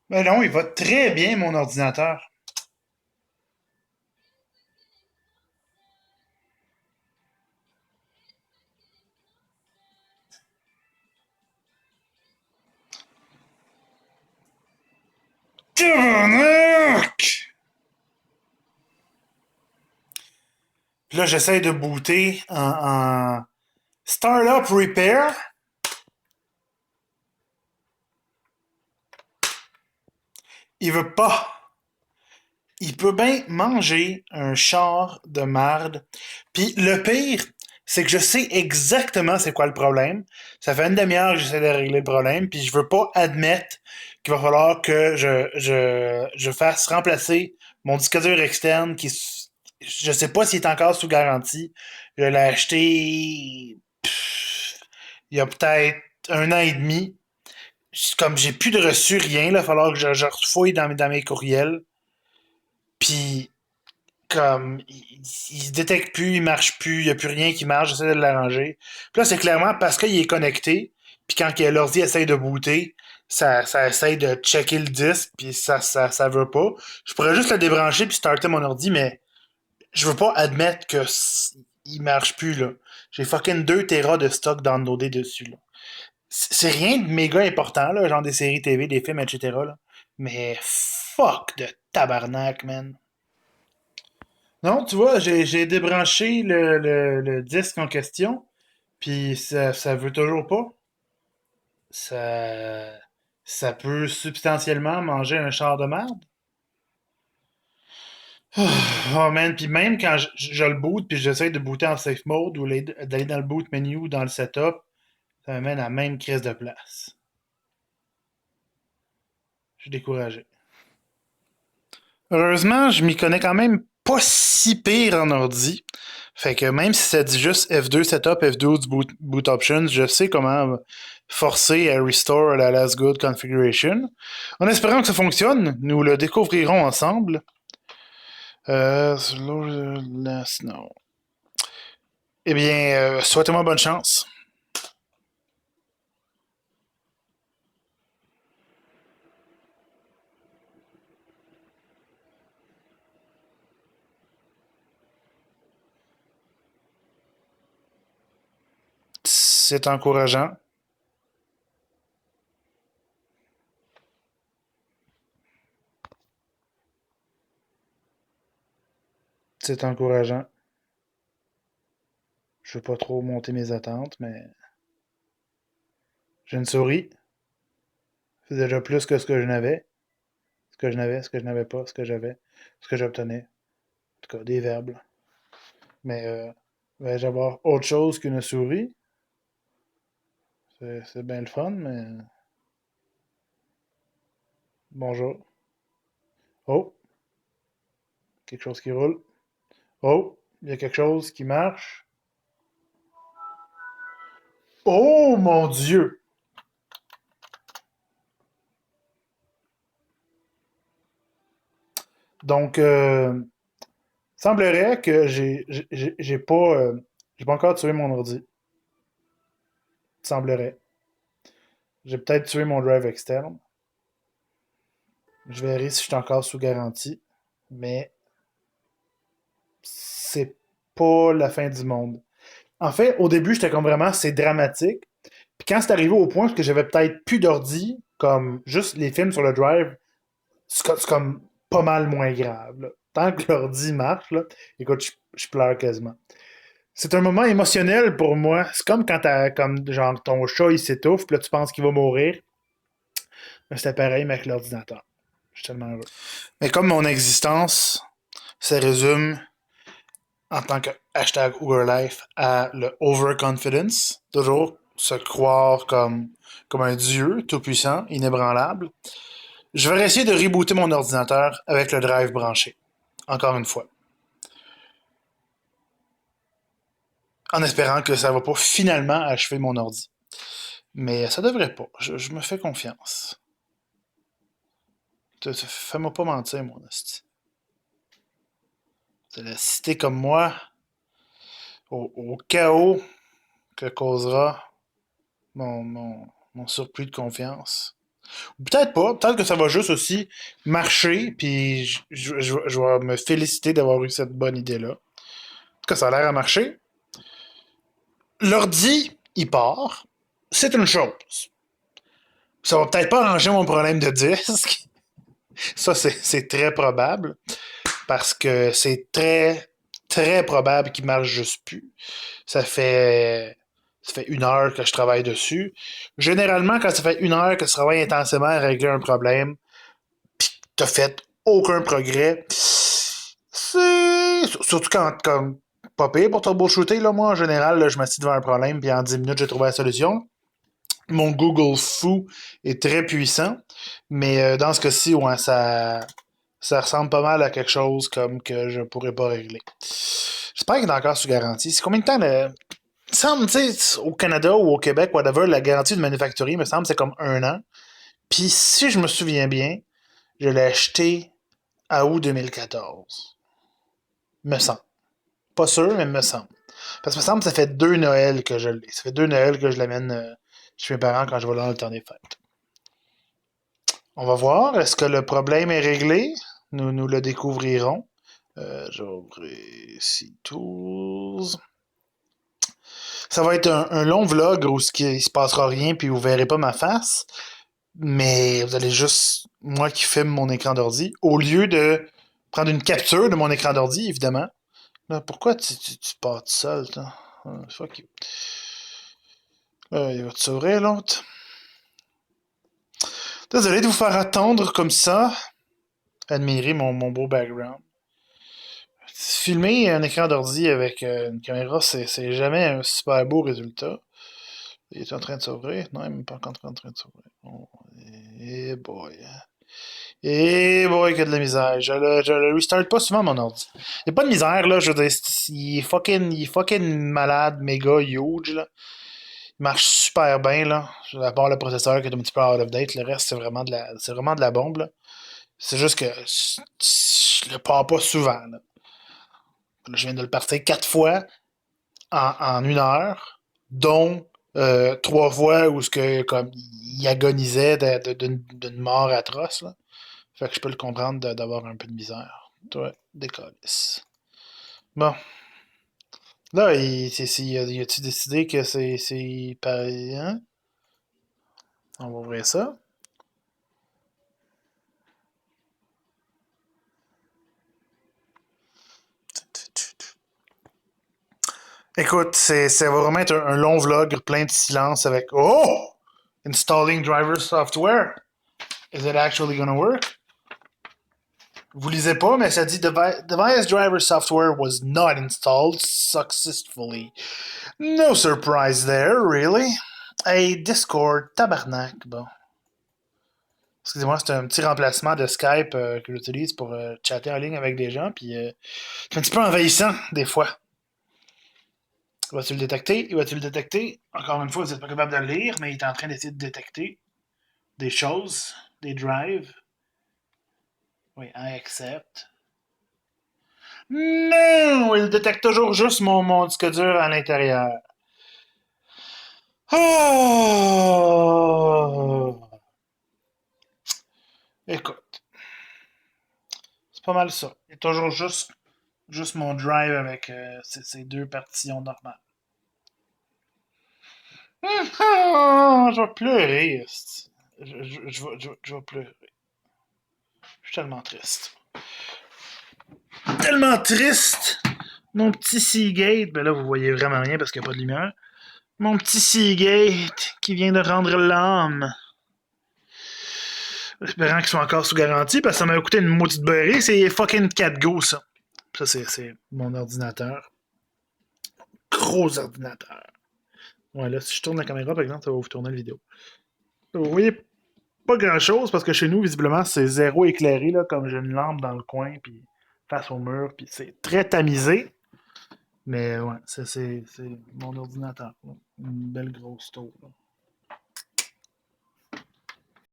Mais non, il va très bien, mon ordinateur. Tabarnak! Puis là, j'essaie de booter en Startup Repair. Il veut pas. Il peut bien manger un char de marde. Puis le pire, c'est que je sais exactement c'est quoi le problème. Ça fait une demi-heure que j'essaie de régler le problème, puis je veux pas admettre qu'il va falloir que je fasse remplacer mon disque dur externe qui, je sais pas s'il est encore sous garantie. Je l'ai acheté il y a peut-être un an et demi. Comme j'ai plus de reçu, rien, il va falloir que je refouille dans mes courriels. Puis comme il se détecte plus, il marche plus, il n'y a plus rien qui marche, j'essaie de l'arranger. Puis là, c'est clairement parce qu'il est connecté, puis quand l'ordi essaye de booter, ça essaye de checker le disque, puis ça veut pas. Je pourrais juste le débrancher puis starter mon ordi, mais je veux pas admettre que il marche plus, là. J'ai fucking 2 Tera de stock downloadé dessus, là. C'est rien de méga important, là, genre des séries TV, des films, etc., là. Mais fuck de tabarnak, man. Non, tu vois, j'ai débranché le disque en question, puis ça veut toujours pas. Ça, ça peut substantiellement manger un char de merde. Oh man, puis même quand je le boot, puis j'essaie de booter en safe mode ou d'aller dans le boot menu ou dans le setup, ça m'amène à la même crise de place. Je suis découragé. Heureusement, je m'y connais quand même pas si pire en ordi. Fait que même si ça dit juste F2 Setup, F2 boot Options, je sais comment forcer à restore la last good configuration. En espérant que ça fonctionne, nous le découvrirons ensemble. Non. Eh bien, souhaitez-moi bonne chance. C'est encourageant. C'est encourageant. Je veux pas trop monter mes attentes, mais j'ai une souris. C'est déjà plus que ce que je n'avais. Ce que je n'avais pas, ce que j'avais, ce que j'obtenais. En tout cas, des verbes. Mais vais-je avoir autre chose qu'une souris? C'est bien le fun, mais bonjour. Oh, quelque chose qui roule. Oh, il y a quelque chose qui marche. Oh mon Dieu! Donc, semblerait que j'ai pas encore tué mon ordi. Semblerait. J'ai peut-être tué mon drive externe. Je verrai si je suis encore sous garantie. Mais c'est pas la fin du monde. En fait, au début, j'étais comme vraiment, c'est dramatique. Puis quand c'est arrivé au point que j'avais peut-être plus d'ordi, comme juste les films sur le drive, c'est comme pas mal moins grave, là. Tant que l'ordi marche, là, écoute, je pleure quasiment. C'est un moment émotionnel pour moi. C'est comme quand t'as, comme, genre, ton chat, il s'étouffe, puis là, tu penses qu'il va mourir. Mais c'était pareil, mais avec l'ordinateur. Je suis tellement heureux. Mais comme mon existence se résume en tant que hashtag Uberlife à le overconfidence, toujours se croire comme un dieu tout-puissant, inébranlable. Je vais essayer de rebooter mon ordinateur avec le drive branché. Encore une fois. En espérant que ça va pas finalement achever mon ordi. Mais ça devrait pas. Je me fais confiance. Fais-moi pas mentir, mon hostie. C'est la cité comme moi, au chaos, que causera mon surplus de confiance. Peut-être pas. Peut-être que ça va juste aussi marcher, puis je vais me féliciter d'avoir eu cette bonne idée-là. En tout cas, ça a l'air à marcher. L'ordi, il part. C'est une chose. Ça va peut-être pas arranger mon problème de disque. Ça, c'est très probable. Parce que c'est très, très probable qu'il marche juste plus. Ça fait, ça fait 1 heure que je travaille dessus. Généralement, quand ça fait 1 heure que tu travailles intensément à régler un problème, pis t'as fait aucun progrès, c'est. Surtout quand pas pire pour troubleshooter, là, moi, en général, là, je m'assieds devant un problème, puis en 10 minutes, j'ai trouvé la solution. Mon Google Foo est très puissant, mais dans ce cas-ci, ouais, ça ressemble pas mal à quelque chose comme que je pourrais pas régler. J'espère qu'il est encore sous garantie. C'est combien de temps le. Il me semble, tu sais, au Canada ou au Québec, whatever, la garantie de manufacturier, me semble, c'est comme 1 an. Puis si je me souviens bien, je l'ai acheté à août 2014. Me semble. Pas sûr, mais me semble. Parce que me semble que ça fait 2 Noëls que je l'ai. Ça fait 2 Noëls que je l'amène chez mes parents quand je vais là dans le temps des fêtes. On va voir. Est-ce que le problème est réglé? Nous le découvrirons. Je vais ouvrir ici Tools. Ça va être un long vlog où il se passera rien puis vous verrez pas ma face. Mais vous allez juste moi qui filme mon écran d'ordi. Au lieu de prendre une capture de mon écran d'ordi, évidemment. Là, pourquoi tu pars tout seul, toi? Fuck you. Il va te s'ouvrir l'autre. Désolé de vous faire attendre comme ça. Admirez mon beau background. Filmer un écran d'ordi avec une caméra, c'est jamais un super beau résultat. Il est en train de s'ouvrir? Non, il n'est même pas encore en train de s'ouvrir. Oh, eh boy. Eh boy, qu'il y a de la misère. Je le restart pas souvent mon ordi. Il n'y a pas de misère, là. Je veux dire, il est fucking malade, méga huge, là. Il marche super bien, là. À part le processeur qui est un petit peu out of date, le reste, c'est vraiment de la bombe, là. C'est juste que je le pars pas souvent, là. Je viens de le partir 4 fois en 1 heure, dont 3 fois où comme, il agonisait d'une mort atroce. Là. Fait que je peux le comprendre d'avoir un peu de misère. Toi, décalisse. Bon. Là, y a-tu décidé que c'est pareil, hein? On va ouvrir ça. Écoute, ça va vraiment être un long vlog plein de silence avec Oh! Installing driver software. Is it actually gonna work? Vous lisez pas, mais ça dit Device driver software was not installed successfully. No surprise there, really. Hey, Discord, tabarnak, bon. Excusez-moi, c'est un petit remplacement de Skype que j'utilise pour chatter en ligne avec des gens, puis c'est un petit peu envahissant, des fois. Va-tu le détecter? Va-tu le détecter? Encore une fois, vous n'êtes pas capable de le lire, mais il est en train d'essayer de détecter des choses, des drives. Oui, I accept. Non! Il détecte toujours juste mon disque dur à l'intérieur. Oh! Écoute, c'est pas mal ça. Il y a toujours juste mon drive avec ces deux partitions normales. Je vais pleurer. Je vais pleurer. Je suis tellement triste. Tellement triste! Mon petit Seagate, ben là vous voyez vraiment rien parce qu'il n'y a pas de lumière. Mon petit Seagate qui vient de rendre l'âme. Espérant qu'ils soient encore sous garantie parce que ça m'a coûté une maudite beurrée. C'est fucking 4 go ça. Ça, c'est mon ordinateur. Gros ordinateur. Ouais, là, si je tourne la caméra, par exemple, ça va vous tourner la vidéo. Vous voyez pas grand chose parce que chez nous, visiblement, c'est zéro éclairé, là, comme j'ai une lampe dans le coin, puis face au mur, puis c'est très tamisé. Mais ouais, c'est mon ordinateur. Là. Une belle grosse tour. Là.